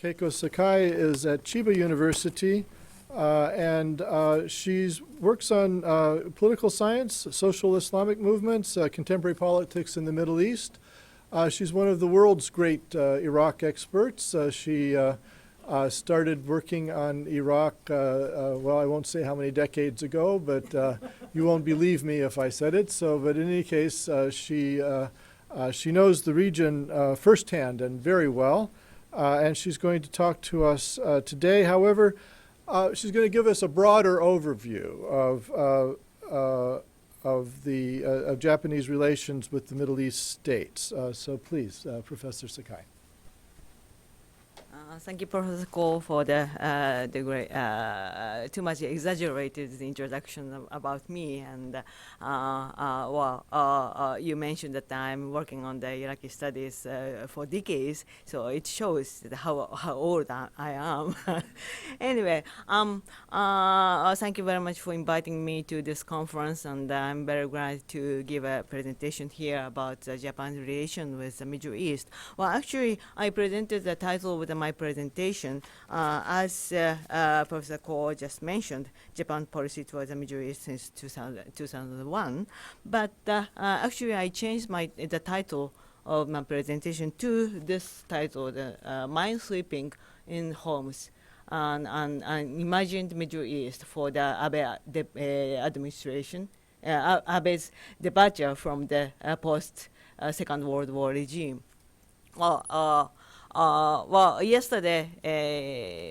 Keiko Sakai is at Chiba University, and she works on political science, social Islamic movements, contemporary politics in the Middle East. She's one of the world's great Iraq experts. She started working on Iraq, well, I won't say how many decades ago, but you won't believe me if I said it. But in any case, she knows the region firsthand and very well. And she's going to talk to us today. However, she's going to give us a broader overview of Japanese relations with the Middle East states. So please, Professor Sakai. Thank you, Professor Ko, for the great, too much exaggerated introduction about me. And you mentioned that I'm working on the Iraqi studies for decades, so it shows how old I am. Anyway, thank you very much for inviting me to this conference, and I'm very glad to give a presentation here about Japan's relation with the Middle East. Well, actually, I presented the title with my presentation. As Professor Ko just mentioned, Japan policy towards the Middle East since 2001. But actually, I changed the title of my presentation to this title, the Minesweeping in Hormuz, and imagined Middle East for the Abe administration, Abe's departure from the post-Second World War regime. Well, yesterday,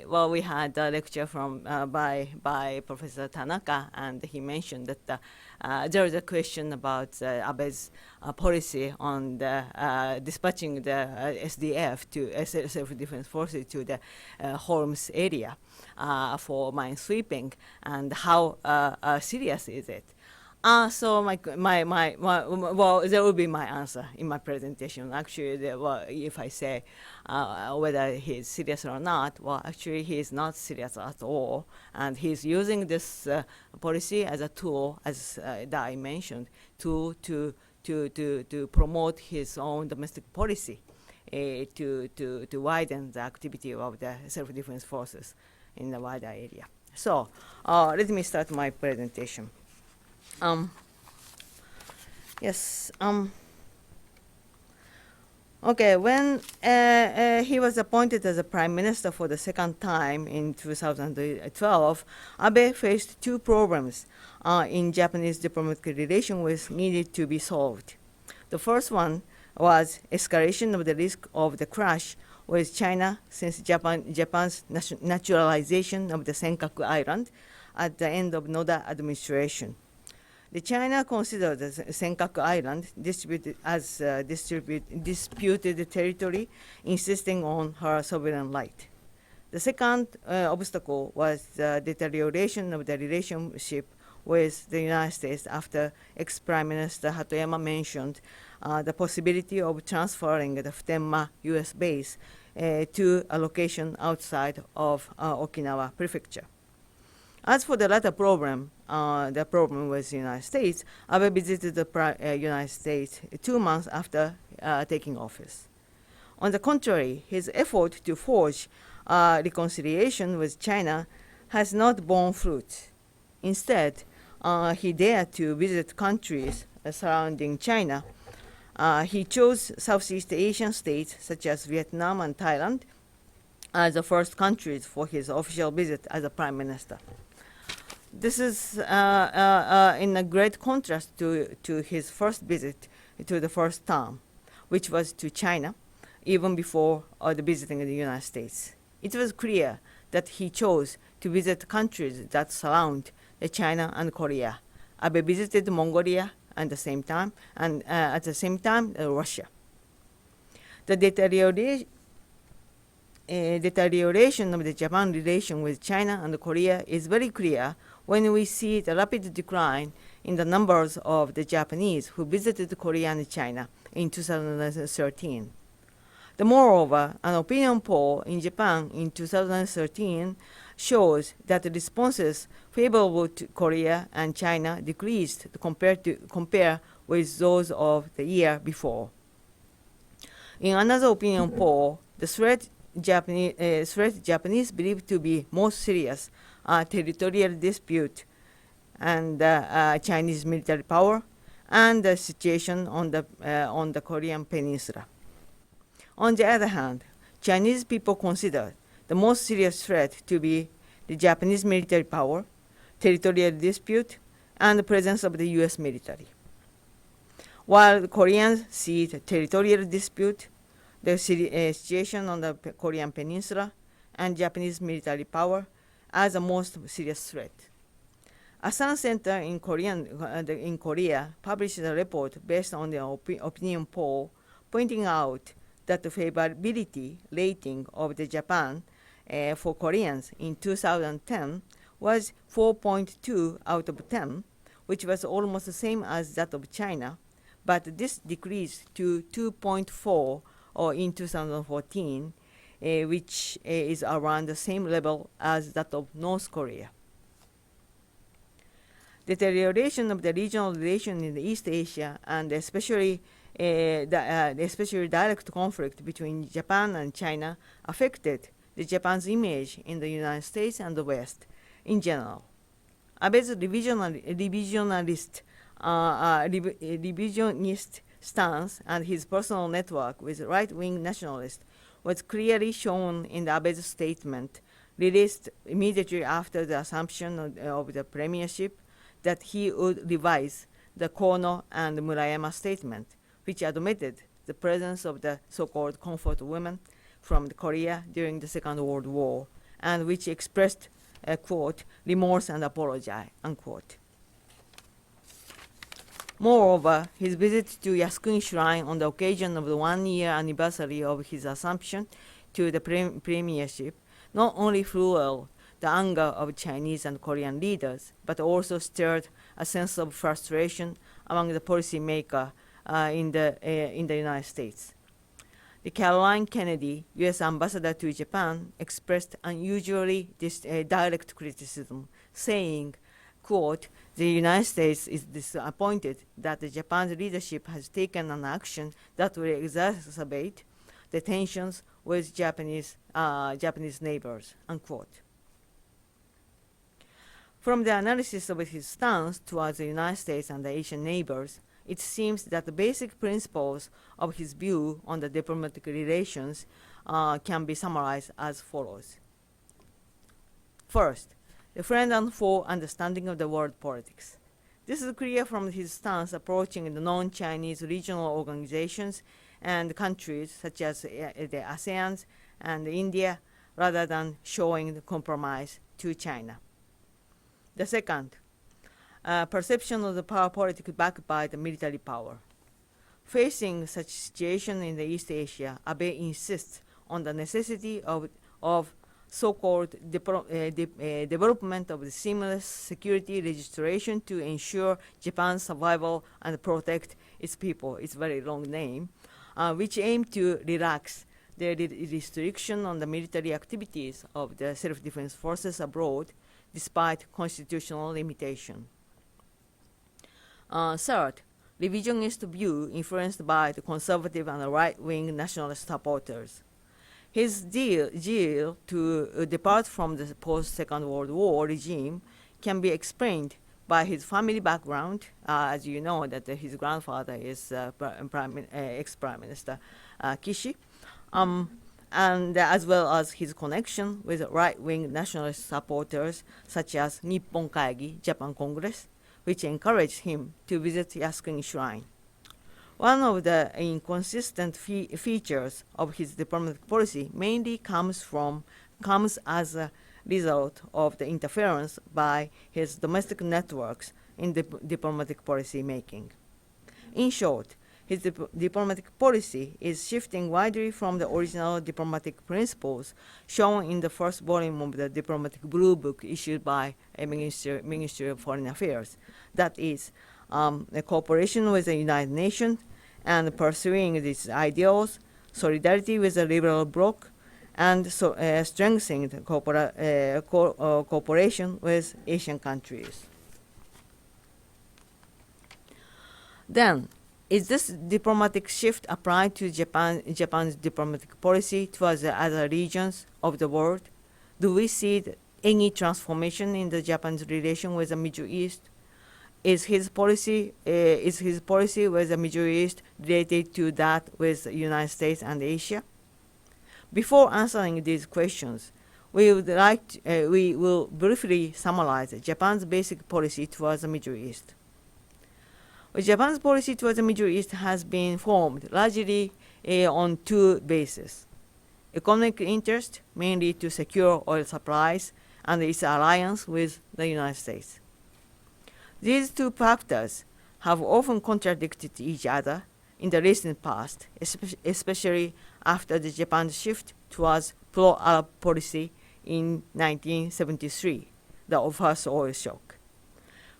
we had a lecture from by Professor Tanaka, and he mentioned that there is a question about Abe's policy on the dispatching the SDF to self-defense forces to the Hormuz area for minesweeping, and how serious is it? So well, there will be my answer in my presentation. Actually, if I say whether he's serious or not, well, actually he is not serious at all, and he's using this policy as a tool, as that I mentioned, to promote his own domestic policy, to widen the activity of the self-defense forces in the wider area. So let me start my presentation. Yes. Okay, when he was appointed as a prime minister for the second time in 2012, Abe faced two problems in Japanese diplomatic relations which needed to be solved. The first one was escalation of the risk of the clash with China since Japan's naturalization of the Senkaku Island at the end of Noda administration. The China considered the Senkaku Island disputed territory, insisting on her sovereign right. The second obstacle was the deterioration of the relationship with the United States after ex-Prime Minister Hatoyama mentioned the possibility of transferring the Futenma U.S. base to a location outside of Okinawa Prefecture. As for the latter problem, the problem with the United States, Abe visited the United States 2 months after taking office. On the contrary, his effort to forge reconciliation with China has not borne fruit. Instead, he dared to visit countries surrounding China. He chose Southeast Asian states such as Vietnam and Thailand as the first countries for his official visit as a prime minister. This is in a great contrast to his first visit to the first term, which was to China, even before the visiting of the United States. It was clear that he chose to visit countries that surround China and Korea. Abe visited Mongolia at the same time, and at the same time, Russia. The deterioration of the Japan relation with China and Korea is very clear when we see the rapid decline in the numbers of the Japanese who visited Korea and China in 2013. Moreover, an opinion poll in Japan in 2013 shows that the responses favorable to Korea and China decreased compare with those of the year before. In another opinion poll, the threat Japanese believe to be most serious are territorial dispute and Chinese military power and the situation on the Korean Peninsula. On the other hand, Chinese people consider the most serious threat to be the Japanese military power, territorial dispute, and the presence of the US military. While the Koreans see the territorial dispute, the situation on the Korean Peninsula, and Japanese military power as the most serious threat. A Sun Center in Korea published a report based on the opinion poll pointing out that the favorability rating of the Japan for Koreans in 2010 was 4.2 out of 10, which was almost the same as that of China, but this decreased to 2.4 in 2014, which is around the same level as that of North Korea. Deterioration of the regional relation in the East Asia and especially direct conflict between Japan and China affected Japan's image in the United States and the West in general. Abe's revisionist stance and his personal network with right-wing nationalists was clearly shown in Abe's statement released immediately after the assumption of the premiership that he would revise the Kono and Murayama statement, which admitted the presence of the so-called comfort women from Korea during the Second World War, and which expressed, quote, remorse and apology, unquote. Moreover, his visit to Yasukuni Shrine on the occasion of the one-year anniversary of his assumption to the premiership not only fueled the anger of Chinese and Korean leaders, but also stirred a sense of frustration among the policymakers in the United States. The Caroline Kennedy, U.S. ambassador to Japan, expressed unusually direct criticism, saying, quote, the United States is disappointed that the Japan's leadership has taken an action that will exacerbate the tensions with Japanese neighbors, unquote. From the analysis of his stance towards the United States and the Asian neighbors, it seems that the basic principles of his view on the diplomatic relations can be summarized as follows. First, the friend and foe understanding of the world politics. This is clear from his stance approaching the non-Chinese regional organizations and countries such as the ASEAN and India, rather than showing the compromise to China. The second, perception of the power politics backed by the military power. Facing such situation in the East Asia, Abe insists on the necessity of so-called development of the seamless security registration to ensure Japan's survival and protect its people. It's a very long name, which aim to relax the restriction on the military activities of the self-defense forces abroad, despite constitutional limitation. Third, revisionist view influenced by the conservative and right-wing nationalist supporters. His zeal to depart from the post-Second World War regime can be explained by his family background. As you know, that his grandfather is ex-Prime Minister Kishi, and as well as his connection with right-wing nationalist supporters such as Nippon Kaigi, Japan Congress, which encouraged him to visit Yasukuni Shrine. One of the inconsistent features of his diplomatic policy mainly comes as a result of the interference by his domestic networks in diplomatic policy making. In short, his diplomatic policy is shifting widely from the original diplomatic principles shown in the first volume of the Diplomatic Blue Book issued by a Ministry of Foreign Affairs. That is, a cooperation with the United Nations and pursuing these ideals, solidarity with the liberal bloc, and strengthening the cooperation with Asian countries. Then, Is this diplomatic shift applied to Japan's diplomatic policy towards the other regions of the world? Do we see any transformation in the Japan's relation with the Middle East? Is his policy with the Middle East related to that with the United States and Asia? Before answering these questions, we will briefly summarize Japan's basic policy towards the Middle East. Japan's policy towards the Middle East has been formed largely on two bases: economic interest, mainly to secure oil supplies, and its alliance with the United States. These two factors have often contradicted each other in the recent past, especially after the Japan's shift towards pro-Arab policy in 1973, the first oil shock.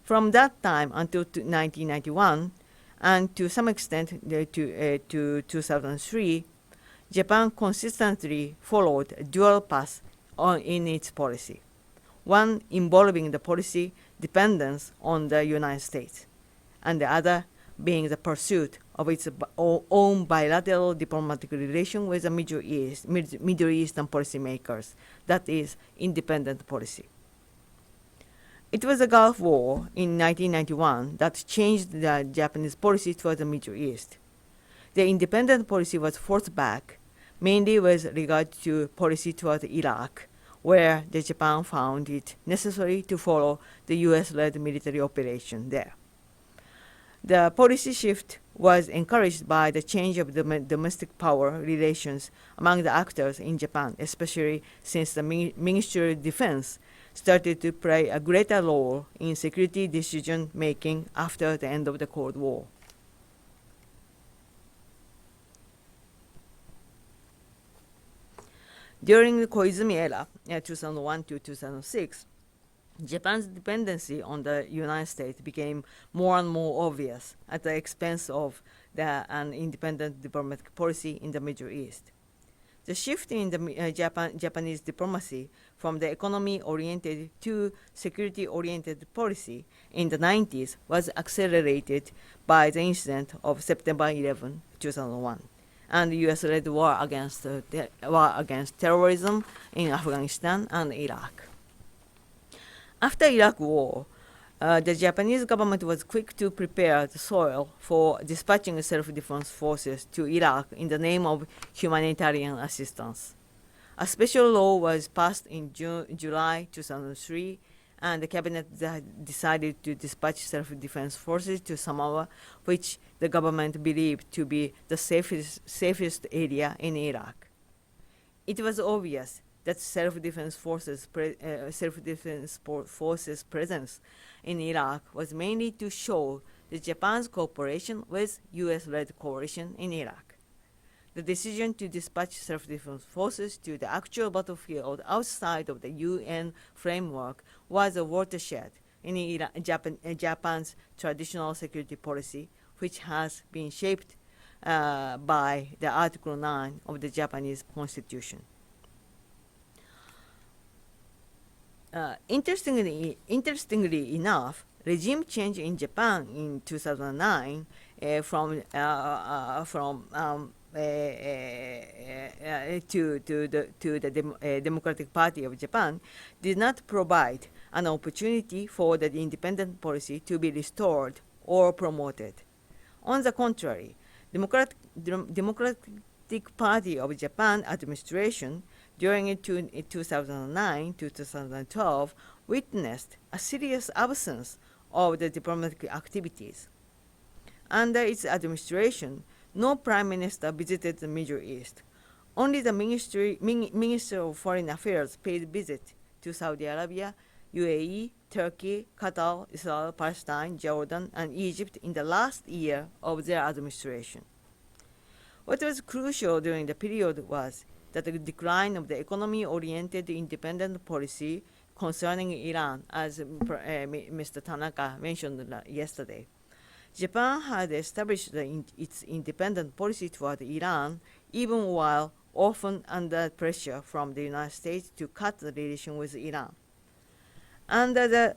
From that time until 1991, and to some extent to 2003, Japan consistently followed a dual path in its policy, one involving the policy dependence on the United States, and the other being the pursuit of its own bilateral diplomatic relation with the Middle Eastern policymakers, that is, independent policy. It was the Gulf War in 1991 that changed the Japanese policy toward the Middle East. The independent policy was forced back, mainly with regard to policy toward Iraq, where Japan found it necessary to follow the U.S.-led military operation there. The policy shift was encouraged by the change of the domestic power relations among the actors in Japan, especially since the Ministry of Defense started to play a greater role in security decision-making after the end of the Cold War. During the Koizumi era, 2001 to 2006, Japan's dependency on the United States became more and more obvious at the expense of an independent diplomatic policy in the Middle East. The shift in the Japanese diplomacy from the economy-oriented to security-oriented policy in the 90s was accelerated by the incident of September 11, 2001, and the U.S.-led war against terrorism in Afghanistan and Iraq. After Iraq War, the Japanese government was quick to prepare the soil for dispatching self-defense forces to Iraq in the name of humanitarian assistance. A special law was passed in July 2003, and the cabinet decided to dispatch self-defense forces to Samoa, which the government believed to be the safest area in Iraq. It was obvious that self-defense forces' presence in Iraq was mainly to show the Japan's cooperation with U.S.-led coalition in Iraq. The decision to dispatch self-defense forces to the actual battlefield outside of the UN framework was a watershed in Japan's traditional security policy, which has been shaped by the Article 9 of the Japanese Constitution. Interestingly enough, regime change in Japan in 2009 to the Democratic Party of Japan did not provide an opportunity for the independent policy to be restored or promoted. On the contrary, Democratic Party of Japan administration during 2009 to 2012 witnessed a serious absence of the diplomatic activities. Under its administration, no prime minister visited the Middle East. Only the Minister of Foreign Affairs paid visit to Saudi Arabia, UAE, Turkey, Qatar, Israel, Palestine, Jordan, and Egypt in the last year of their administration. What was crucial during the period was that the decline of the economy-oriented independent policy concerning Iran, as Mr. Tanaka mentioned yesterday. Japan had established its independent policy toward Iran, even while often under pressure from the United States to cut the relation with Iran. Under the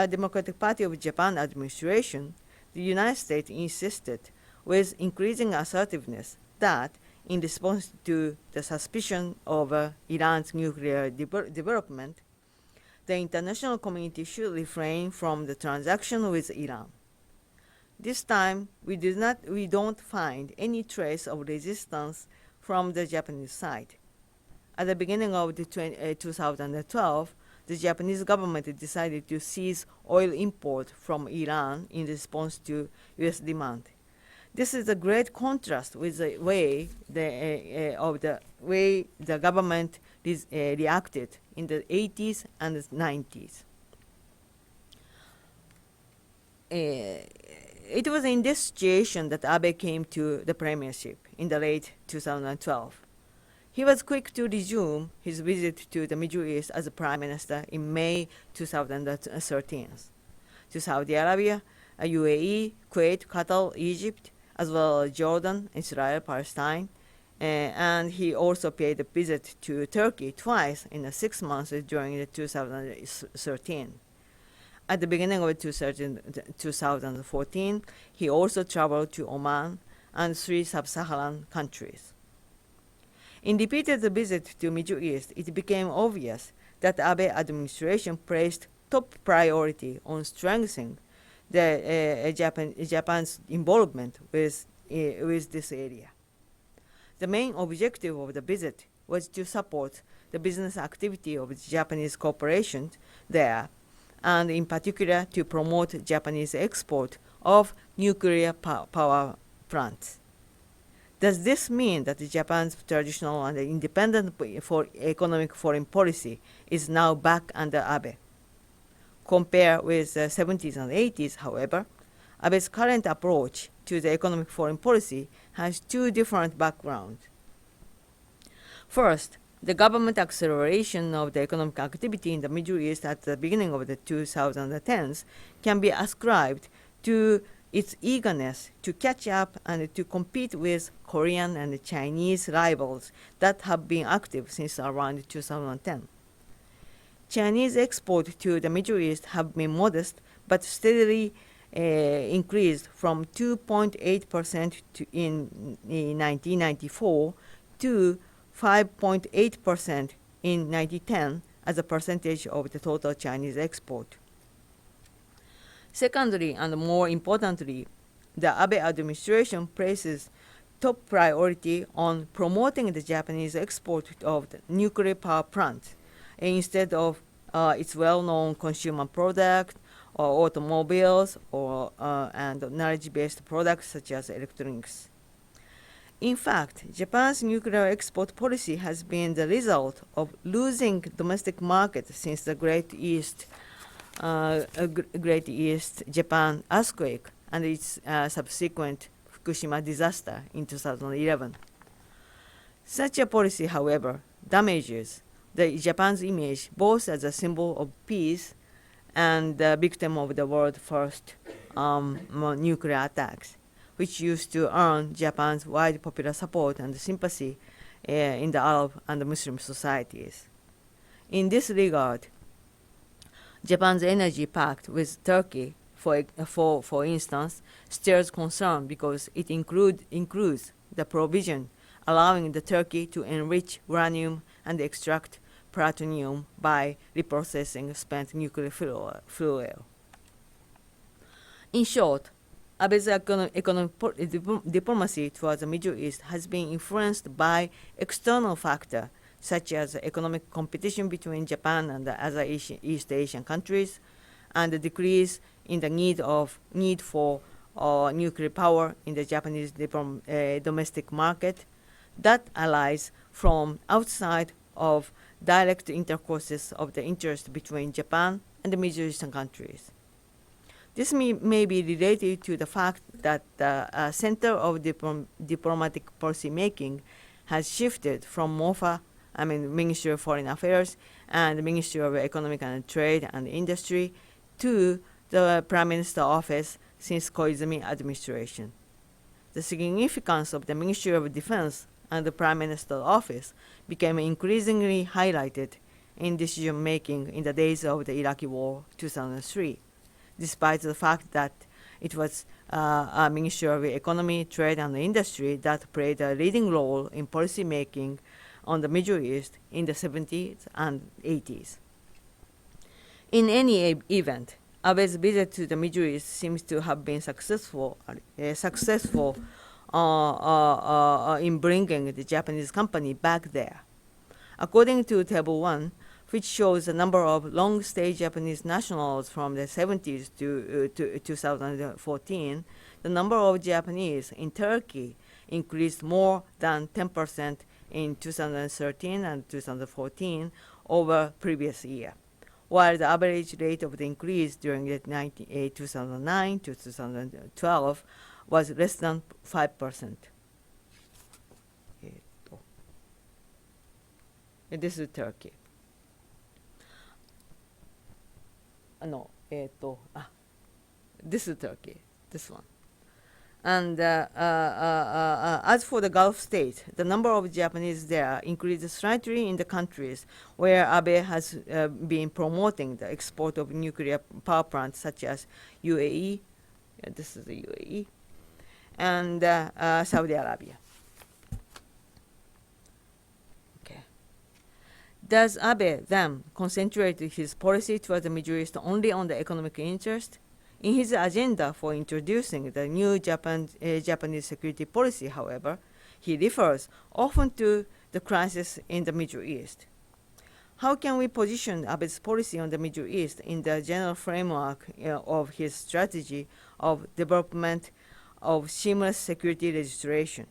Democratic Party of Japan administration, the United States insisted with increasing assertiveness that, in response to the suspicion of Iran's nuclear development, the international community should refrain from the transaction with Iran. This time, we don't find any trace of resistance from the Japanese side. At the beginning of 2012, the Japanese government decided to cease oil import from Iran in response to U.S. demand. This is a great contrast with the way the government reacted in the 80s and 90s. It was in this situation that Abe came to the premiership in the late 2012. He was quick to resume his visit to the Middle East as a prime minister in May 2013 to Saudi Arabia, UAE, Kuwait, Qatar, Egypt, as well as Jordan, Israel, Palestine, and he also paid a visit to Turkey twice in the 6 months during the 2013. At the beginning of 2014, he also traveled to Oman and 3 sub-Saharan countries. In repeated visits to Middle East, it became obvious that the Abe administration placed top priority on strengthening the Japan's involvement with this area. The main objective of the visit was to support the business activity of Japanese corporations there, and in particular to promote Japanese export of nuclear power plants. Does this mean that Japan's traditional and independent economic foreign policy is now back under Abe? Compared with the 70s and 80s, however, Abe's current approach to the economic foreign policy has 2 different backgrounds. First, the government acceleration of the economic activity in the Middle East at the beginning of the 2010s can be ascribed to its eagerness to catch up and to compete with Korean and Chinese rivals that have been active since around 2010. Chinese exports to the Middle East have been modest but steadily increased from 2.8% in 1994 to 5.8% in 2010 as a percentage of the total Chinese export. Secondly, and more importantly, the Abe administration places top priority on promoting the Japanese export of the nuclear power plants instead of its well-known consumer product or automobiles and knowledge-based products such as electronics. In fact, Japan's nuclear export policy has been the result of losing domestic market since the Great East Japan earthquake and its subsequent Fukushima disaster in 2011. Such a policy, however, damages Japan's image both as a symbol of peace and the victim of the world's first nuclear attacks, which used to earn Japan's wide popular support and sympathy in the Arab and Muslim societies. In this regard, Japan's energy pact with Turkey, for instance, stirs concern because it includes the provision allowing the Turkey to enrich uranium and extract plutonium by reprocessing spent nuclear fuel. In short, Abe's economic diplomacy towards the Middle East has been influenced by external factors such as economic competition between Japan and the other East Asian countries, and the decrease in the need for nuclear power in the Japanese domestic market that arise from outside of direct intercourses of the interest between Japan and the Middle Eastern countries. This may be related to the fact that the center of diplomatic policy making has shifted from Ministry of Foreign Affairs and the Ministry of Economic and Trade and Industry to the Prime Minister office since Koizumi administration. The significance of the Ministry of Defense and the Prime Minister office became increasingly highlighted in decision-making in the days of the Iraqi War 2003, despite the fact that It was a Ministry of Economy, Trade, and Industry that played a leading role in policy making on the Middle East in the 70s and 80s. In any event, Abe's visit to the Middle East seems to have been successful in bringing the Japanese company back there. According to Table 1, which shows the number of long-stay Japanese nationals from the 70s to 2014, the number of Japanese in Turkey increased more than 10% in 2013 and 2014 over previous year, while the average rate of the increase during the 2009 to 2012 was less than 5%. This is Turkey. This is Turkey, this one. And as for the Gulf states, the number of Japanese there increased slightly in the countries where Abe has been promoting the export of nuclear power plants, such as UAE, this is the UAE, and Saudi Arabia. Does Abe then concentrate his policy toward the Middle East only on the economic interest? In his agenda for introducing the new Japanese security policy, however, he refers often to the crisis in the Middle East. How can we position Abe's policy on the Middle East in the general framework of his strategy of development of seamless security legislation?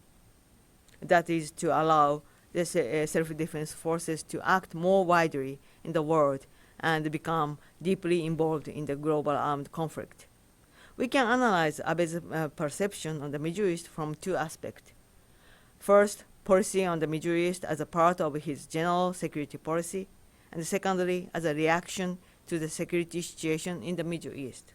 That is, to allow the self-defense forces to act more widely in the world and become deeply involved in the global armed conflict. We can analyze Abe's perception on the Middle East from two aspects. First, policy on the Middle East as a part of his general security policy, and secondly, as a reaction to the security situation in the Middle East.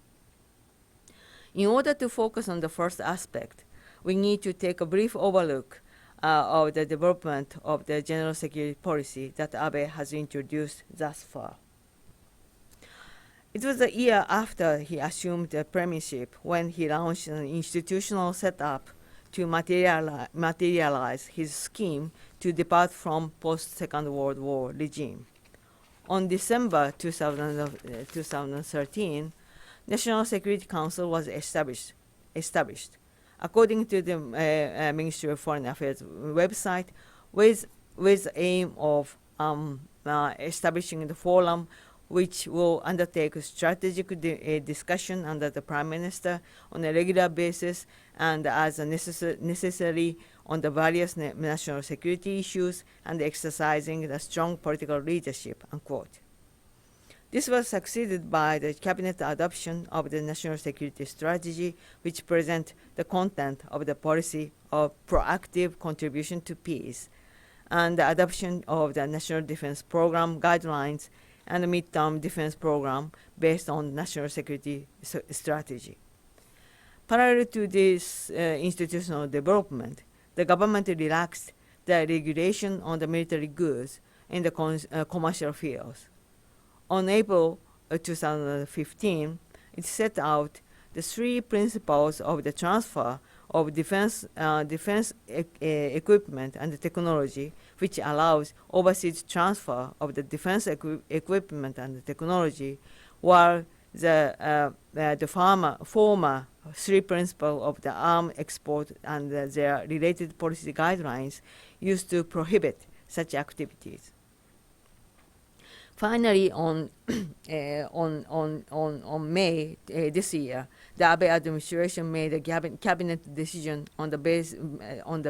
In order to focus on the first aspect, we need to take a brief overlook of the development of the general security policy that Abe has introduced thus far. It was a year after he assumed the premiership when he launched an institutional setup to materialize his scheme to depart from post-Second World War regime. On December 2013, National Security Council was established. According to the Ministry of Foreign Affairs website, with the aim of establishing the forum which will undertake a strategic discussion under the Prime Minister on a regular basis and as necessary on the various national security issues and exercising the strong political leadership, unquote. This was succeeded by the cabinet adoption of the national security strategy, which present the content of the policy of proactive contribution to peace, and the adoption of the national defense program guidelines and the midterm defense program based on national security strategy. Parallel to this institutional development, the government relaxed the regulation on the military goods in the commercial fields. On April 2015, it set out the three principles of the transfer of defense equipment and technology, which allows overseas transfer of the defense equipment and technology, while the former three principles of the arms export and their related policy guidelines used to prohibit such activities. Finally, on May this year, the Abe administration made a cabinet decision on the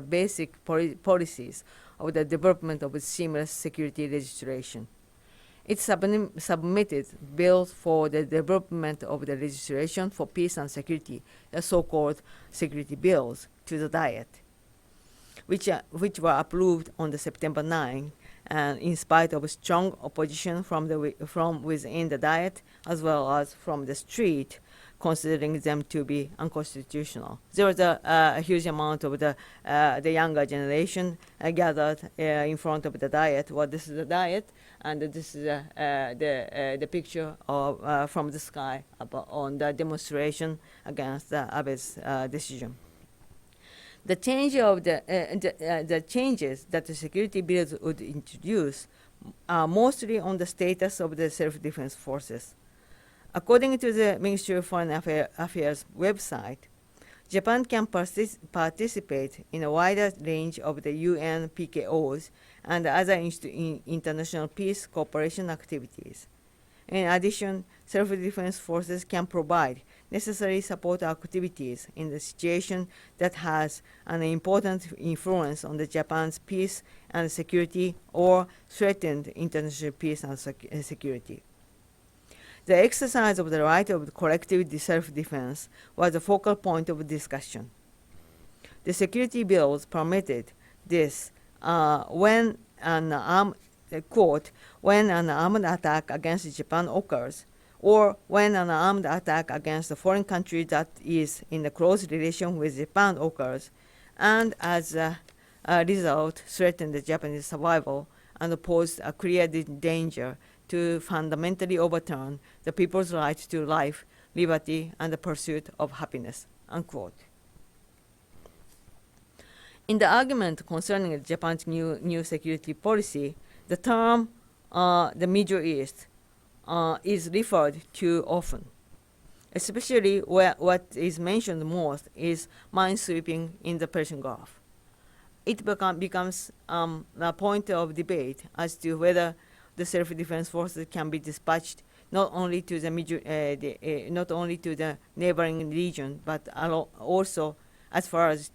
basic policies of the development of seamless security legislation. It submitted bills for the development of the legislation for peace and security, the so-called security bills, to the Diet, which were approved on the September 9, and in spite of strong opposition from within the Diet as well as from the street, considering them to be unconstitutional. There was a huge amount of the younger generation gathered in front of the Diet. Well, this is the Diet, and this is the picture of, from the sky on the demonstration against Abe's decision. The changes that the security bills would introduce are mostly on the status of the self-defense forces. According to the Ministry of Foreign Affairs website, Japan can participate in a wider range of the UN PKOs and other international peace cooperation activities. In addition, self-defense forces can provide necessary support activities in the situation that has an important influence on the Japan's peace and security or threatened international peace and security. The exercise of the right of collective self-defense was a focal point of discussion. The security bills permitted this when an armed attack against Japan occurs, or when an armed attack against a foreign country that is in a close relation with Japan occurs, and as a result threaten the Japanese survival and pose a clear danger to fundamentally overturn the people's right to life, liberty, and the pursuit of happiness, unquote. In the argument concerning Japan's new security policy, the term the Middle East is referred to often. Especially where what is mentioned most is minesweeping in the Persian Gulf. It becomes a point of debate as to whether the self-defense forces can be dispatched not only to the neighboring region, but also as far as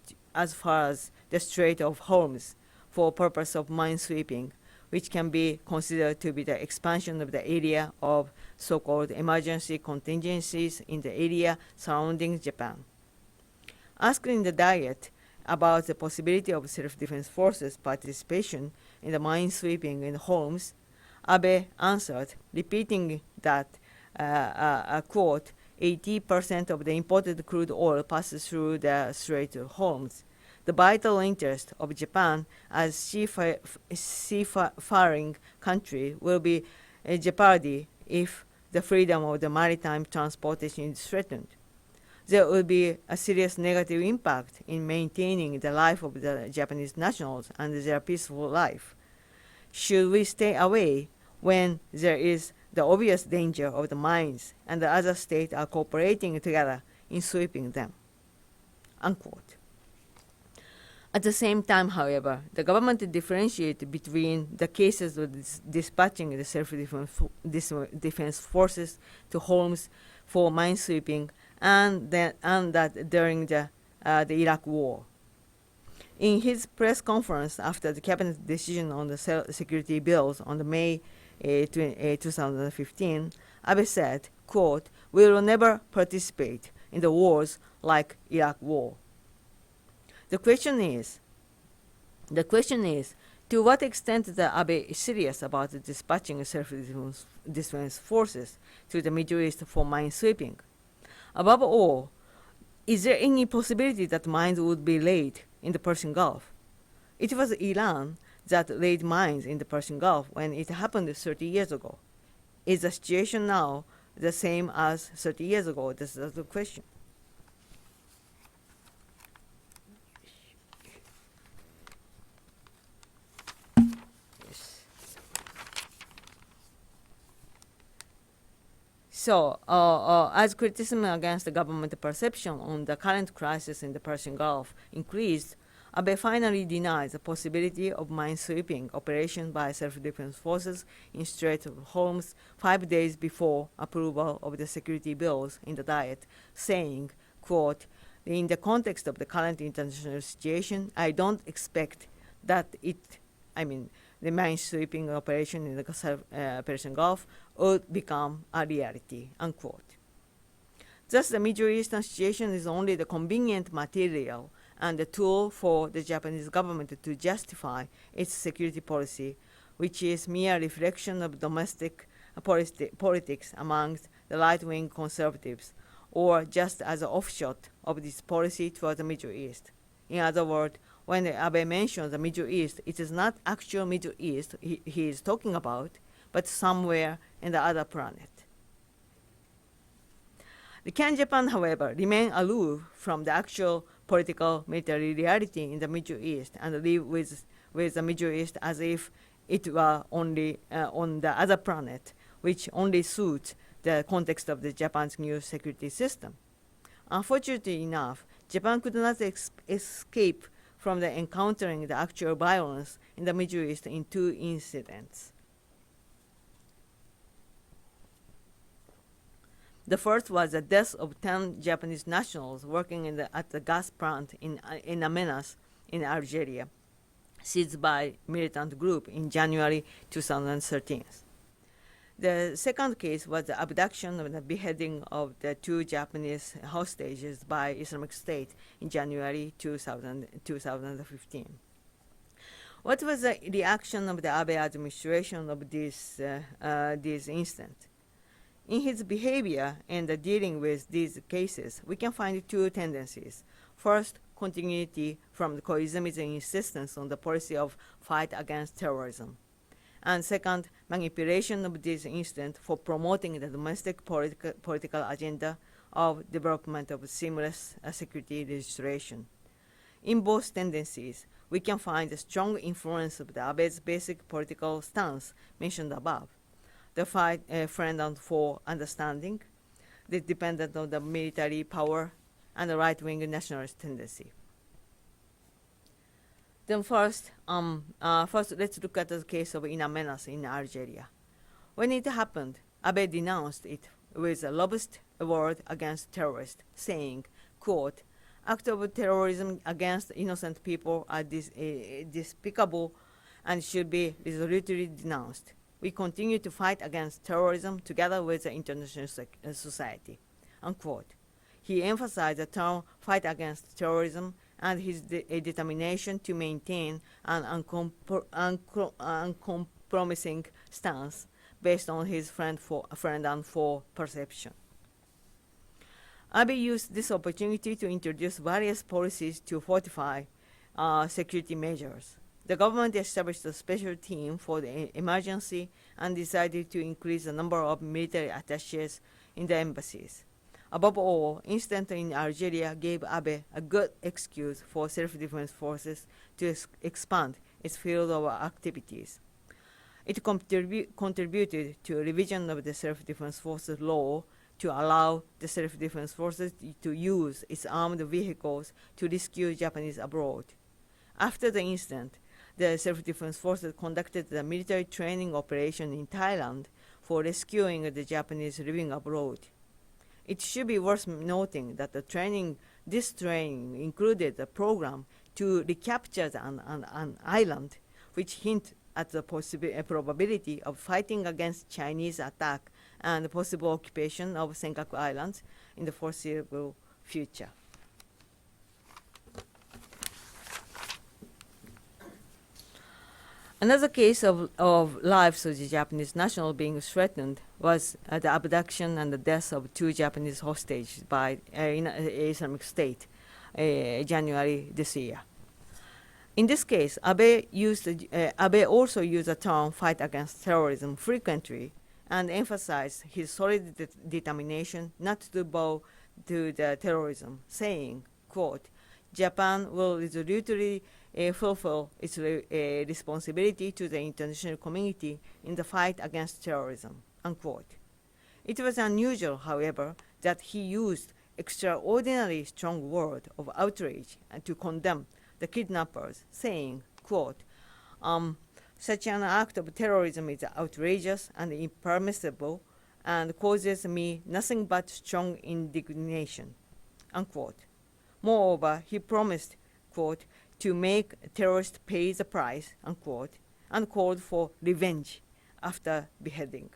the Strait of Hormuz for purpose of minesweeping, which can be considered to be the expansion of the area of so-called emergency contingencies in the area surrounding Japan. Asked in the Diet about the possibility of self-defense forces participation in the minesweeping in Hormuz, Abe answered, repeating that, quote, 80% of the imported crude oil passes through the Strait of Hormuz. The vital interest of Japan as seafaring country will be a jeopardy if the freedom of the maritime transportation is threatened. There will be a serious negative impact in maintaining the life of the Japanese nationals and their peaceful life. Should we stay away when there is the obvious danger of the mines and the other states are cooperating together in sweeping them? Unquote. At the same time, however, the government differentiated between the cases of dispatching the self-defense forces to Hormuz for minesweeping and that during the Iraq War. In his press conference after the cabinet decision on the security bills on the May 2015, Abe said, quote, "We will never participate in the wars like Iraq War." The question is, to what extent the Abe is serious about dispatching self-defense forces to the Middle East for minesweeping? Above all, is there any possibility that mines would be laid in the Persian Gulf? It was Iran that laid mines in the Persian Gulf when it happened 30 years ago. Is the situation now the same as 30 years ago? This is the question. So, as criticism against the government perception on the current crisis in the Persian Gulf increased, Abe finally denied the possibility of minesweeping operation by self-defense forces in Strait of Hormuz 5 days before approval of the security bills in the Diet, saying, quote, "In the context of the current international situation, I don't expect that the minesweeping operation in the Persian Gulf would become a reality," unquote. Thus, the Middle Eastern situation is only the convenient material and the tool for the Japanese government to justify its security policy, which is mere reflection of domestic politics amongst the right-wing conservatives, or just as an offshoot of this policy toward the Middle East. In other words, when Abe mentions the Middle East, it is not actual Middle East he is talking about, but somewhere in the other planet. Can Japan, however, remain aloof from the actual political military reality in the Middle East and live with the Middle East as if it were only on the other planet, which only suits the context of the Japan's new security system? Unfortunately enough, Japan could not escape from the encountering the actual violence in the Middle East in two incidents. The first was the death of 10 Japanese nationals working at the gas plant in Amenas in Algeria, seized by militant group in January 2013. The second case was the abduction and the beheading of the 2 Japanese hostages by Islamic State in January 2015. What was the reaction of the Abe administration of this incident? In his behavior and the dealing with these cases, we can find two tendencies. First, continuity from the Koizumi's insistence on the policy of fight against terrorism. And second, manipulation of this incident for promoting the domestic political agenda of development of seamless security legislation. In both tendencies, we can find a strong influence of the Abe's basic political stance mentioned above. The fight friend and foe understanding, the dependent on the military power, and the right-wing nationalist tendency. Then first, let's look at the case of In Amenas in Algeria. When it happened, Abe denounced it with a robust word against terrorists, saying, quote, "Acts of terrorism against innocent people are despicable and should be resolutely denounced. We continue to fight against terrorism together with the international society," unquote. He emphasized the term fight against terrorism and his determination to maintain an uncompromising stance based on his friend and foe perception. Abe used this opportunity to introduce various policies to fortify security measures. The government established a special team for the emergency and decided to increase the number of military attaches in the embassies. Above all, incident in Algeria gave Abe a good excuse for self-defense forces to expand its field of activities. It contributed to a revision of the self-defense forces law to allow the self-defense forces to use its armed vehicles to rescue Japanese abroad. After the incident, the self-defense forces conducted the military training operation in Thailand for rescuing the Japanese living abroad. It should be worth noting that this training included a program to recapture an island, which hint at the probability of fighting against Chinese attack and the possible occupation of Senkaku Islands in the foreseeable future. Another case of lives of the Japanese national being threatened was the abduction and the death of 2 Japanese hostages by Islamic State January this year. In this case, Abe also used the term fight against terrorism frequently and emphasized his solid determination not to bow to the terrorism, saying, quote, "Japan will resolutely fulfill its responsibility to the international community in the fight against terrorism," unquote. It was unusual, however, that he used extraordinarily strong word of outrage and to condemn the kidnappers, saying, quote, "Such an act of terrorism is outrageous and impermissible and causes me nothing but strong indignation," unquote. Moreover, he promised, quote, "to make terrorists pay the price," unquote, and called for revenge after beheading.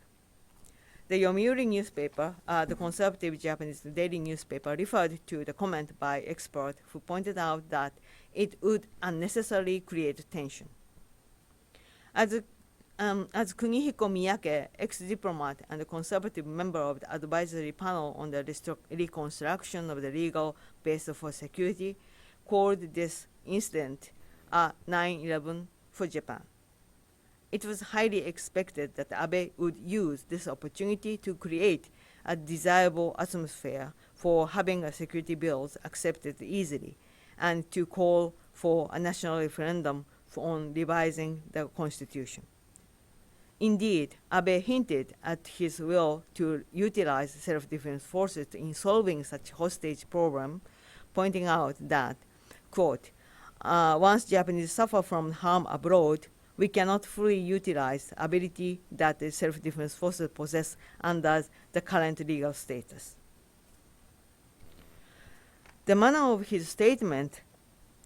The Yomiuri newspaper, the conservative Japanese daily newspaper, referred to the comment by experts who pointed out that it would unnecessarily create tension. As As Kunihiko Miyake, ex-diplomat and a conservative member of the advisory panel on the reconstruction of the legal base for security, called this incident a 9/11 for Japan. It was highly expected that Abe would use this opportunity to create a desirable atmosphere for having a security bills accepted easily and to call for a national referendum on revising the constitution. Indeed, Abe hinted at his will to utilize self-defense forces in solving such hostage problem, pointing out that, quote, once Japanese suffer from harm abroad, we cannot fully utilize the ability that the self-defense forces possess under the current legal status. The manner of his statement,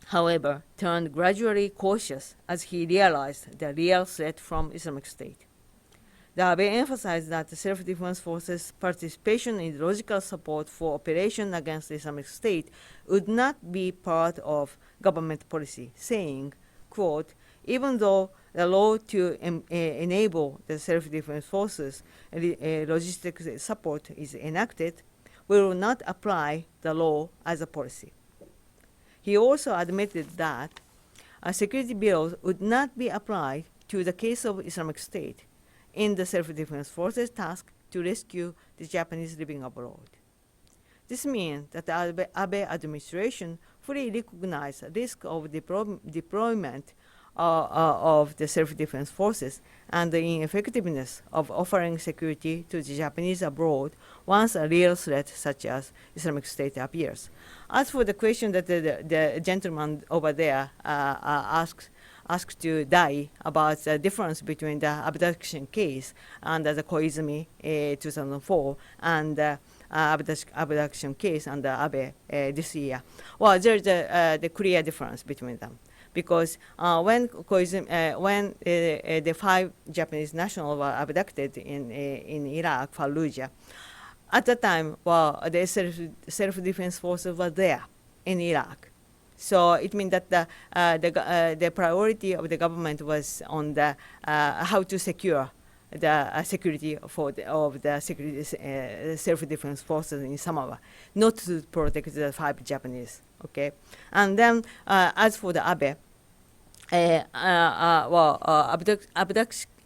however, turned gradually cautious as he realized the real threat from Islamic State. The Abe emphasized that the self-defense forces' participation in logical support for operation against the Islamic State would not be part of government policy, saying, quote, even though the law to enable the self-defense forces logistic support is enacted, we will not apply the law as a policy. He also admitted that a security bill would not be applied to the case of Islamic State in the self-defense forces' task to rescue the Japanese living abroad. This means that the Abe administration fully recognized the risk of deployment of the self-defense forces and the ineffectiveness of offering security to the Japanese abroad once a real threat such as Islamic State appears. As for the question that the gentleman over there asked to Dai about the difference between the abduction case under the Koizumi 2004 and the abduction case under Abe this year, well, there's the clear difference between them. Because when the 5 Japanese nationals were abducted in Iraq, Fallujah, at the time, well, the self-defense forces were there in Iraq. So it means that the priority of the government was on the how to secure the security of the self-defense forces in Samoa, not to protect the 5 Japanese. Okay, and then as for the Abe,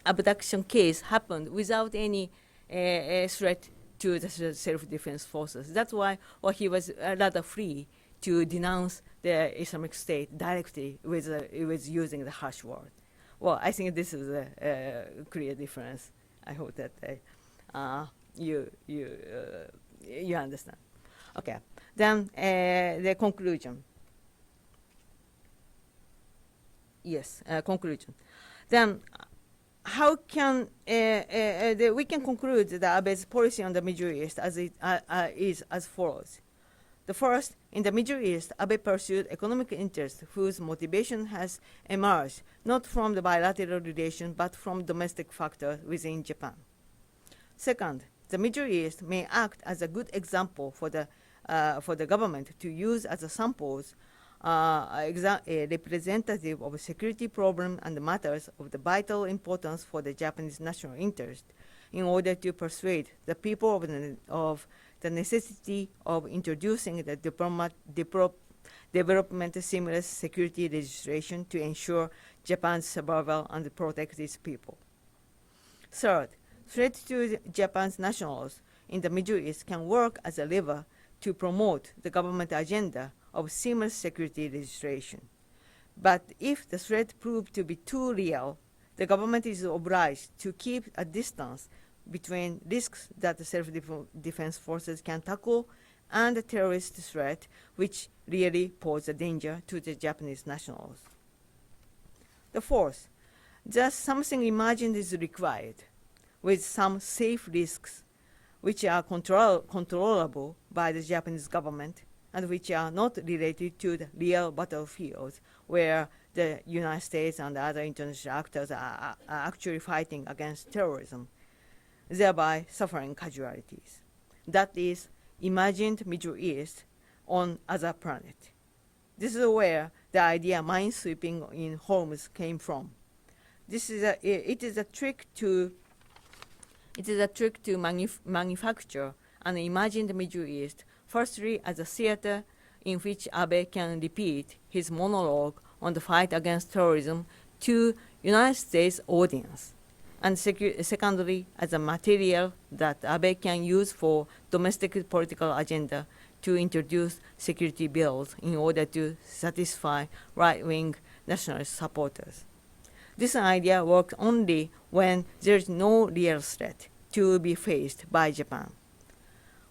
abduction case happened without any threat to the self-defense forces. That's why he was rather free to denounce the Islamic State directly with using the harsh word. Well, I think this is a clear difference. I hope that you understand. Okay. Then the conclusion. Yes, conclusion. Then how can we can conclude that Abe's policy on the Middle East as it is as follows. The first, in the Middle East, Abe pursued economic interests whose motivation has emerged not from the bilateral relation but from domestic factors within Japan. Second, the Middle East may act as a good example for the government to use as a samples representative of a security problem and matters of the vital importance for the Japanese national interest in order to persuade the people of the necessity of introducing the development stimulus security legislation to ensure Japan's survival and protect its people. Third, threats to Japan's nationals in the Middle East can work as a lever to promote the government agenda of seamless security legislation. But if the threat proved to be too real, the government is obliged to keep a distance between risks that the self-defense forces can tackle and the terrorist threat, which really pose a danger to the Japanese nationals. The fourth, just something imagined is required, with some safe risks which are controllable by the Japanese government and which are not related to the real battlefields where the United States and other international actors are actually fighting against terrorism, thereby suffering casualties. That is, imagined Middle East on other planet. This is where the idea minesweeping in Hormuz came from. it is a trick to manufacture an imagined Middle East, firstly as a theater in which Abe can repeat his monologue on the fight against terrorism to United States audience, and secondly as a material that Abe can use for domestic political agenda to introduce security bills in order to satisfy right-wing nationalist supporters. This idea works only when there is no real threat to be faced by Japan.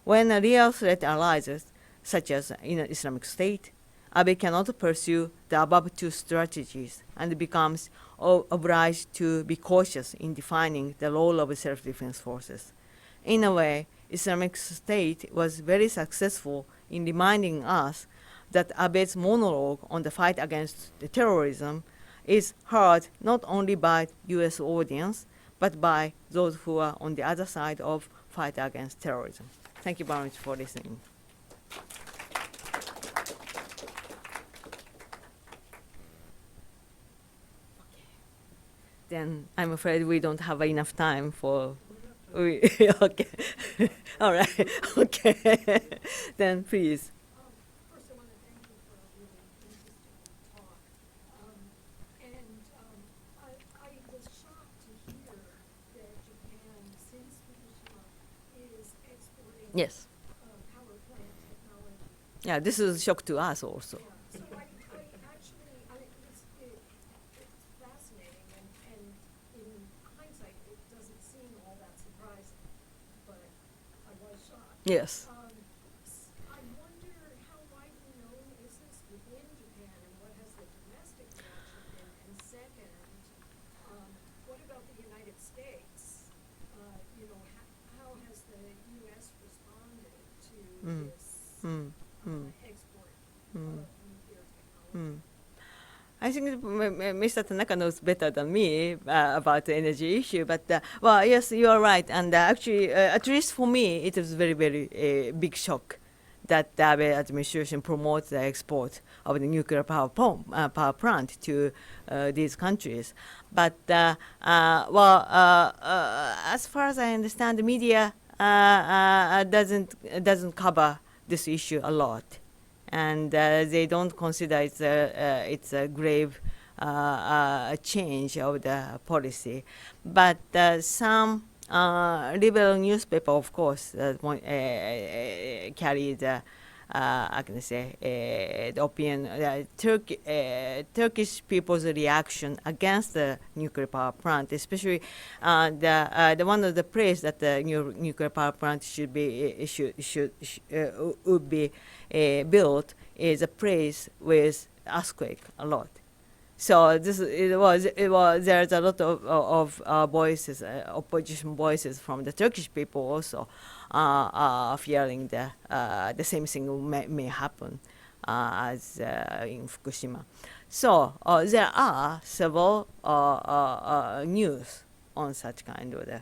When a real threat arises, such as in an Islamic State, Abe cannot pursue the above two strategies and becomes obliged to be cautious in defining the role of self-defense forces. In a way, Islamic State was very successful in reminding us that Abe's monologue on the fight against the terrorism is heard not only by U.S. audience, but by those who are on the other side of fight against terrorism. Thank you very much for listening. Then I'm afraid we don't have enough time for. Okay. All right. Okay. Then please. First, I want to thank you for a really interesting talk. I was shocked to hear that Japan, since Fukushima, is exporting Yes. power plant technology. Yeah, this is a shock to us also. Yeah. So I actually, it's fascinating, and in hindsight, it doesn't seem all that surprising, but I was shocked. Yes. I wonder how widely known is this within Japan, and what has the domestic reaction been? And second, what about the United States? How has the U.S. responded to this export of nuclear technology? I think Mr. Tanaka knows better than me about the energy issue, but well, yes, you are right. And actually, at least for me, it was very, very big shock that the Abe administration promotes the export of the nuclear power plant to these countries. But as far as I understand, the media doesn't cover this issue a lot. And they don't consider it's a grave change of the policy. But some liberal newspaper, of course, carry the I can say the opinion, Turkish people's reaction against the nuclear power plant, especially the one of the praise that the nuclear power plant would be built is a praise with earthquake a lot. So there's a lot of voices, opposition voices from the Turkish people also fearing the same thing may happen as in Fukushima. So there are several news on such kind of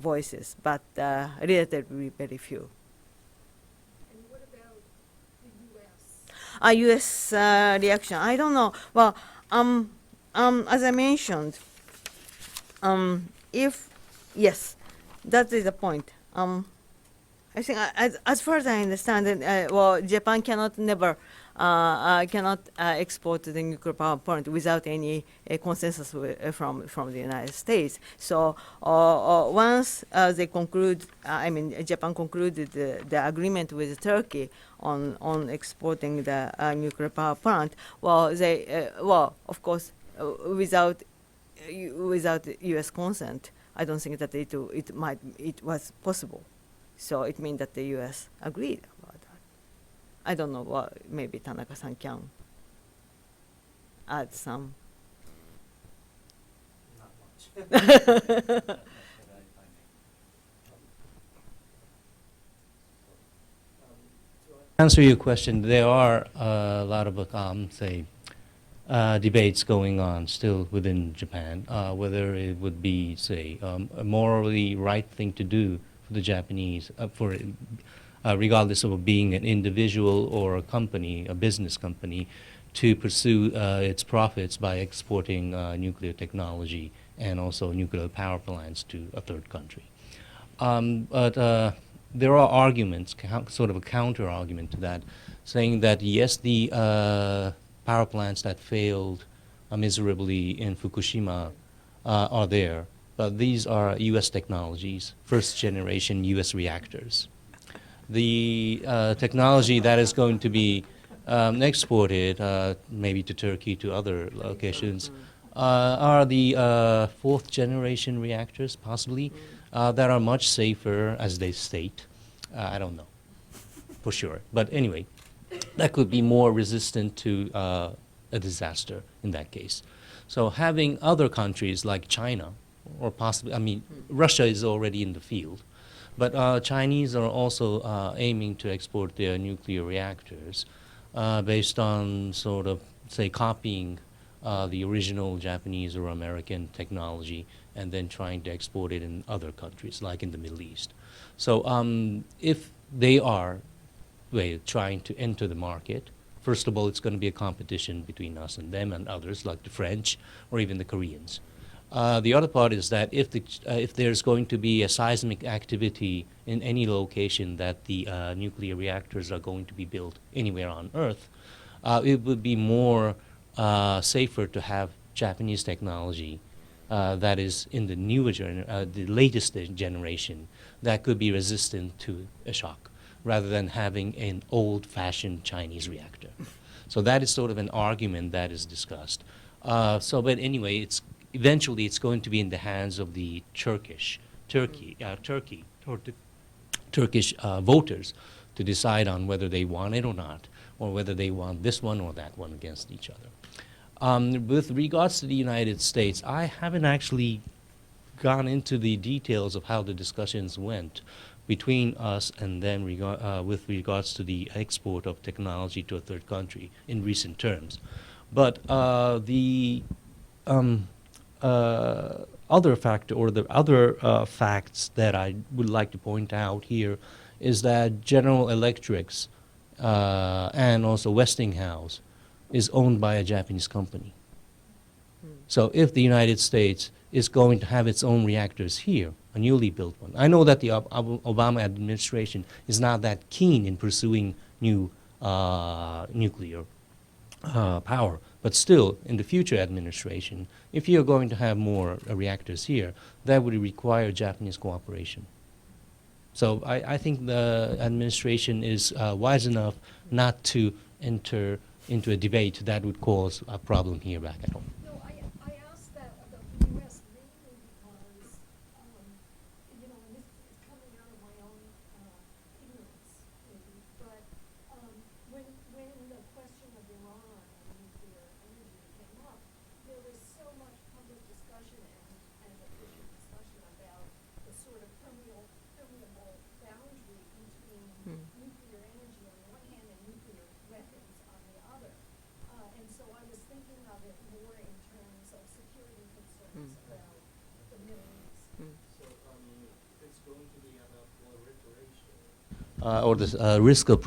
voices, but relatively very few. And what about the U.S.? U.S. reaction. I don't know. Well, as I mentioned, if yes, that is the point. I think as far as I understand it, Japan cannot export the nuclear power plant without any consensus from the United States. So once they conclude, Japan concluded the agreement with Turkey on exporting the nuclear power plant. Of course, without U.S. consent, I don't think that it was possible. So it means that the U.S. agreed about that. I don't know. Maybe Tanaka-san can add some. Not much. Answer your question, there are a lot of debates going on still within Japan, whether it would be, say, a morally right thing to do for the Japanese, regardless of being an individual or a company, a business company, to pursue its profits by exporting nuclear technology and also nuclear power plants to a third country. But there are arguments, sort of a counter argument to that, saying that yes, the power plants that failed miserably in Fukushima are there, but these are U.S. technologies, first generation U.S. reactors. The technology that is going to be exported, maybe to Turkey, to other locations, are the fourth generation reactors, possibly, that are much safer, as they state. I don't know for sure. But anyway, that could be more resistant to a disaster in that case. So having other countries like China, or possibly, I mean, Russia is already in the field, but Chinese are also aiming to export their nuclear reactors based on sort of, say, copying the original Japanese or American technology and then trying to export it in other countries, like in the Middle East. So if they are trying to enter the market, first of all, it's going to be a competition between us and them and others, like the French or even the Koreans. The other part is that if there's going to be a seismic activity in any location that the nuclear reactors are going to be built anywhere on Earth, it would be more safer to have Japanese technology that is in the newer the latest generation that could be resistant to a shock, rather than having an old-fashioned Chinese reactor. So that is sort of an argument that is discussed. But anyway, eventually it's going to be in the hands of the Turkish voters to decide on whether they want it or not, or whether they want this one or that one against each other. With regards to the United States, I haven't actually gone into the details of how the discussions went between us and them with regards to the export of technology to a third country in recent terms. But the other factor, or the other facts that I would like to point out here, is that General Electric's and also Westinghouse is owned by a Japanese company. So if the United States is going to have its own reactors here, a newly built one, I know that the Obama administration is not that keen in pursuing new nuclear power, but still, in the future administration, if you're going to have more reactors here, that would require Japanese cooperation. So I think the administration is wise enough not to enter into a debate that would cause a problem here back at home. No, I asked that about the U.S. mainly because, you know, and this is coming out of my own ignorance, maybe, but when the question of Iran and nuclear energy came up, there was so much public discussion and official discussion about the sort of permeable boundary between nuclear energy on the one hand and nuclear weapons on the other. And so I was thinking of it more in terms of security concerns about the Middle East. So, it's going to be about proliferation. Or the risk of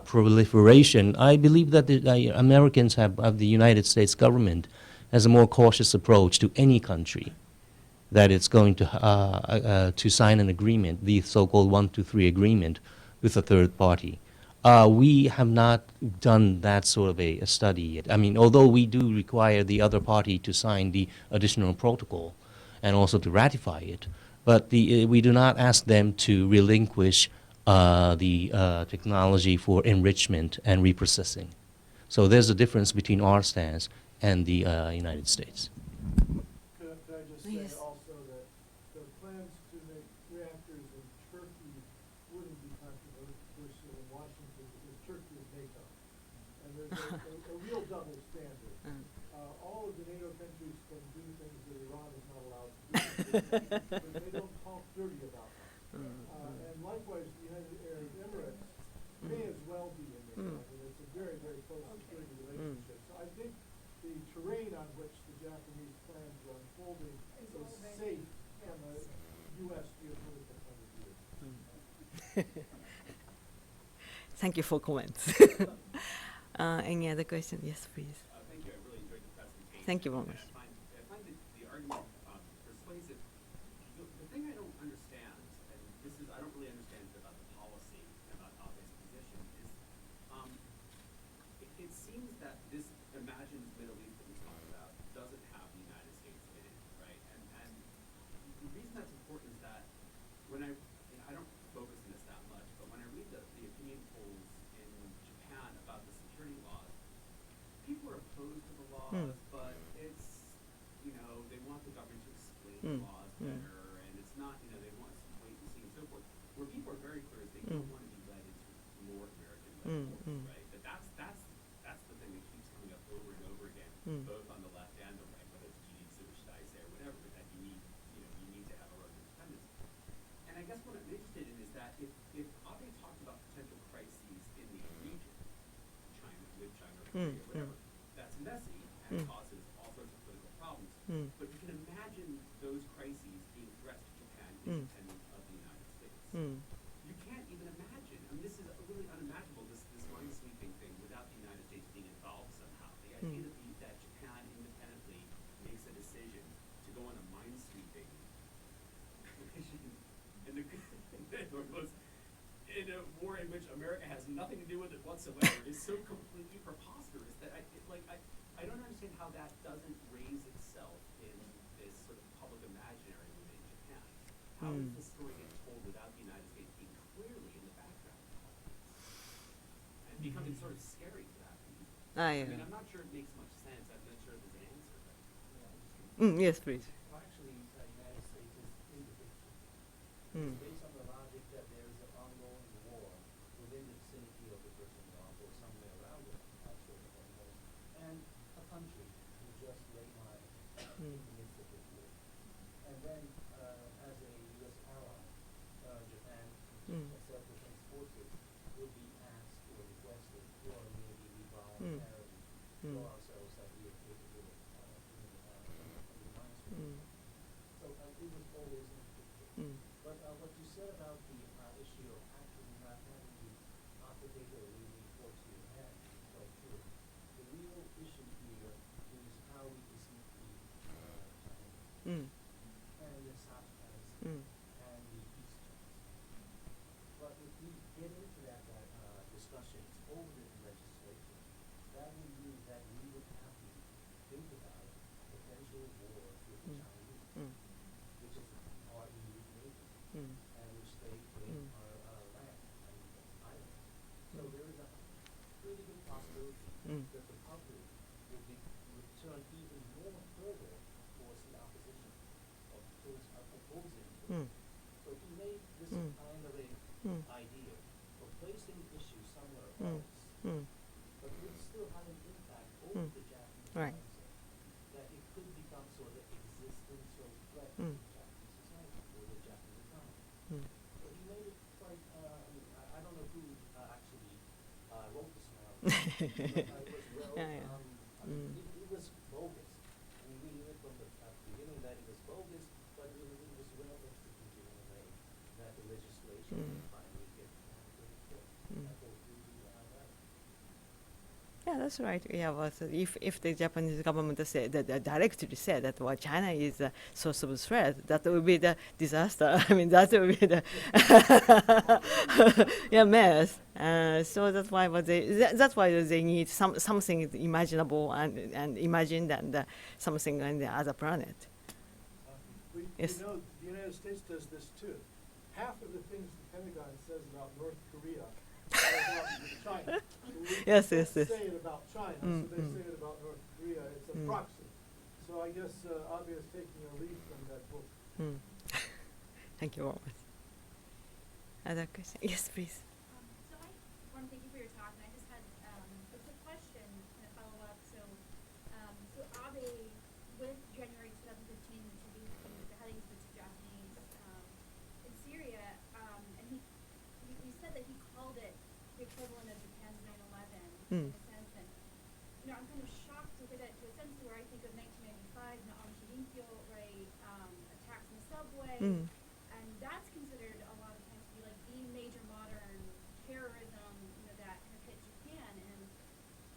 proliferation, I believe that the Americans the United States government has a more cautious approach to any country that it's going to sign an agreement, the so-called 1-2-3 agreement, with a third party. We have not done that sort of a study yet. I mean, although we do require the other party to sign the additional protocol and also to ratify it, but we do not ask them to relinquish the technology for enrichment and reprocessing. So there's a difference between our stance and the United States. Could I just say Yes. also that the plans to make reactors in Turkey wouldn't be controversial in Washington because Turkey is NATO. And there's a real double standard. All of the NATO countries can do things that Iran is not allowed to do, but they don't talk dirty about them. And likewise, the United Arab Emirates may as well be in NATO. I mean, it's a very, very close security relationship. So I think the terrain on which the Japanese plans are unfolding is safe from a U.S. geopolitical point of view. Thank you for comments. Any other question? Yes, please. Thank you. I really enjoyed the presentation. Thank you very much. I find the argument persuasive. The thing I don't understand, and this is, I don't really understand about the policy and about Abe's position, is it seems that this imagined Middle East that we talk about doesn't have the United States in it, right? And the reason that's important is that when I don't focus on this that much, but when I read the opinion polls in Japan about the security laws, people are opposed to the laws, but it's, you know, they want the government to explain the laws better, and it's not, you know, they want some wait and see and so forth. Where people are very clear is they don't want to be led into more American-led wars, right? But that's the thing that keeps coming up over and over again, both on the left and the right, whether it's Jiu-Jitsu or should I say or whatever, but that you need to have a road to independence. And I guess what I'm interested in is that if Abe talked about potential crises in the region, China, with China or Korea, whatever, that's messy and causes all sorts of political problems. But you can imagine those crises being threats to Japan independent of the United States. You can't even imagine. I mean, this is really unimaginable, this minesweeping thing without the United States being involved somehow. The idea that Japan independently makes a decision to go on a minesweeping mission in a war in which America has nothing to do with it whatsoever is so completely preposterous that I don't understand how that doesn't raise itself in this sort of public imaginary within Japan. How does the story get told without the United States being clearly in the background and becoming sort of scary for that reason? I mean, I'm not sure it makes much sense. I'm not sure there's an answer. But Yes, please. Actually, the United States is in the picture. Based on the logic that there is an ongoing war within the vicinity of the Persian Gulf or somewhere around it, actually, and a country who just lay mine in the midst of this war. And then, as a U.S. ally, Japan, self-defense forces will be asked or requested, or maybe we voluntarily show ourselves that we are capable of doing the minesweeping. So it was always in the picture. But what you said about the issue of actually not having the occupation or leaving force to your hand is quite true. The real issue here is how we defeat the Chinese and the South Chinese and the East Chinese. But if we get into that discussions over the legislation, that would mean that we would have to think about potential war with the Chinese, which is our immediate neighbors, and which they claim our land and island. So there is a pretty good possibility that the public would turn even more further towards the opposition, or towards opposing. So he made this kind of a idea of placing issues somewhere else, but it would still have an impact over the Japanese Right. mindset, that it could become sort of existential threat to the Japanese society or the Japanese economy. So he made it quite, I don't know who actually wrote this now. But it was well, it was bogus. I mean, we knew it from the beginning that it was bogus, but it was well executed in a way that the legislation finally get go through the right. Yeah, that's right. Yeah, well, so if the Japanese government said that directly said that well, China is a source of threat, that would be the disaster. I mean, that would be the mess. So that's why that's why they need something imaginable and imagined and something on the other planet. We Yes. know the United States does this too. Half of the things the Pentagon says about North Korea are about China. So we Yes, can't yes, yes. say it about China, so they say it about North Korea. It's a proxy. So I guess Abe is taking a lead from that book. Thank you very much. Other question? Yes, please. So I want to thank you for your talk, and I just had a quick question and a follow-up. So Abe went January 2015 to meet the headings of the Japanese in Syria, and he said that he called it the equivalent of Japan's 9/11 in a sense. And I'm kind of shocked to hear that, to a sense where I think of 1995, Naomi Shirinkyo, right, attacks in the subway. And that's considered a lot of times to be like the major modern terrorism, that kind of hit Japan. And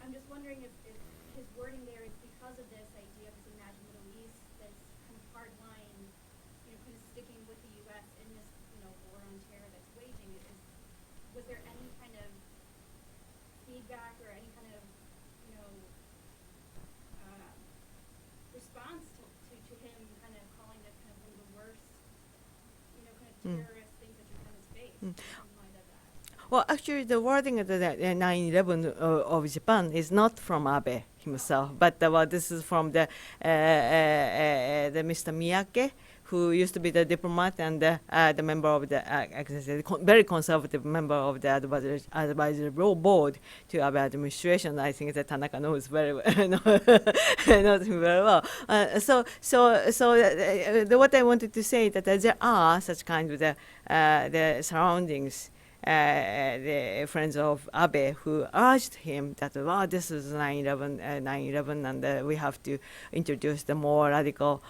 wording there is because of this idea of this imagined Middle East, this kind of hard line, kind of sticking with the U.S. in this, war on terror that's waging. Was there any kind of feedback or any kind of, response to him kind of calling this kind of one of the worst, kind of terrorist things that Japan has faced in light of that? Well, actually, the wording of the 9/11 of Japan is not from Abe himself, but this is from the Mr. Miyake, who used to be the diplomat and the member of the very conservative member of the advisory board to Abe administration. I think that Tanaka knows very well, knows him very well. What I wanted to say that there are such kind of the surroundings. The friends of Abe who urged him that this is 9/11, and we have to introduce the more radical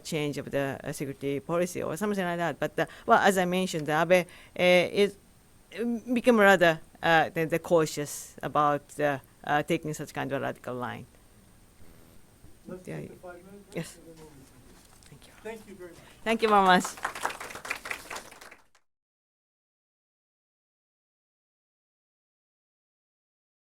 change of the security policy or something like that. But as I mentioned, Abe became rather the cautious about taking such kind of radical line. Let's take a 5-minute break. Yes. And then we'll resume. Thank you. Thank you very much. Thank you very much.